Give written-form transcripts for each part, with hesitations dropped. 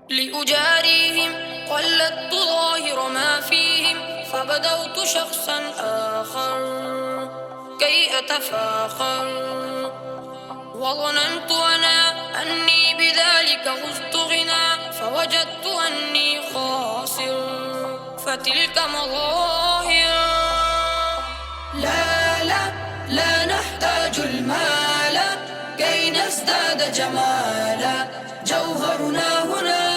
لأجاريهم قلدت ظاهر ما فيهم، فبدوت شخصا آخر كي أتفاخر، وظننت أنا أني بذلك غزت غنى، فوجدت أني خاسر، فتلك مظاهر. لا لا لا نحتاج المال كي نزداد جمالا، جوهرنا هنا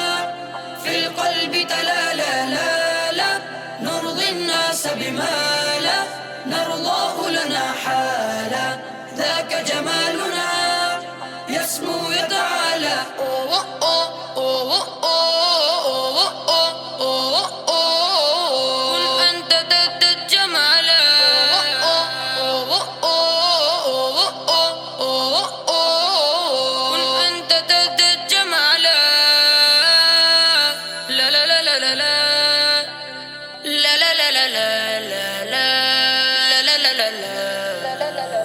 في القلب تلالا. لا لا نرضي الناس بما لا نرضاه لنا حالا، ذاك جمالنا يسمو يتعالى. كن أنت تزدد جمالا، كن أنت تزدد جمالا. لا لا لا لا لا لا لا لا لا لا لا لا لا لا.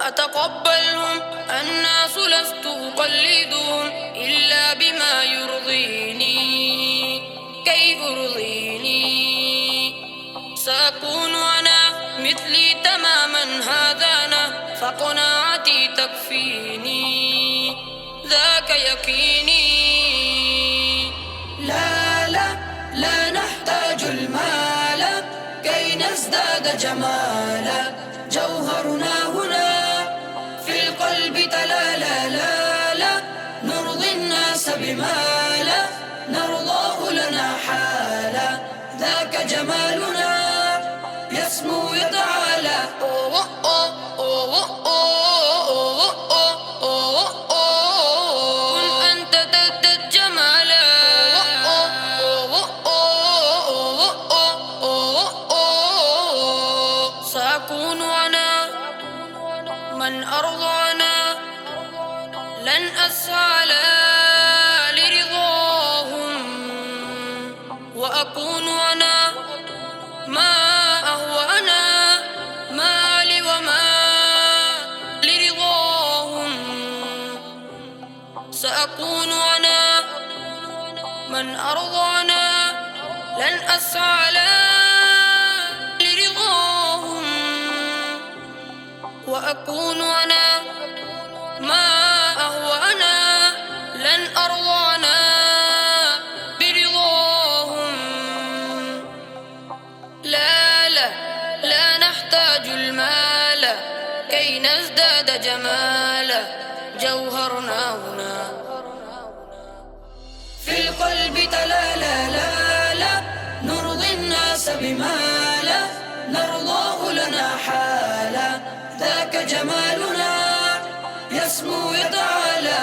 أتقبلهم الناس لست أقلدهم إلا بما يرضيني كي أرضيني، سأكون أنا مثلي تماما هذا أنا، فقناعتي تكفيني ذاك يقيني. لا لا لا نحتاج المال كي نزداد جمالا، جوهرنا هنا في القلب تلالا. لا لا نرضي الناس بما لا نرضاه لنا حالا، ذاك جمالنا يسمو يتعالى. كن أنت تزدد جمالا، سأكون أنا من أرضانا، لن أسعى لرضاهم، وأكون أنا ما أهوى أنا مالي وما لرضاهم، سأكون أنا من أرضانا، لن أسعى لرضاهم، وأكون أنا ما أهوى أنا لن أرضانا برضاهم. لا لا لا نحتاج المال كي نزداد جمالا، جوهرنا هنا في القلب تلالا. لا لا نرضي الناس بما لا نرضاه لنا حالا، ذاك جمالنا يسمو يتعالى.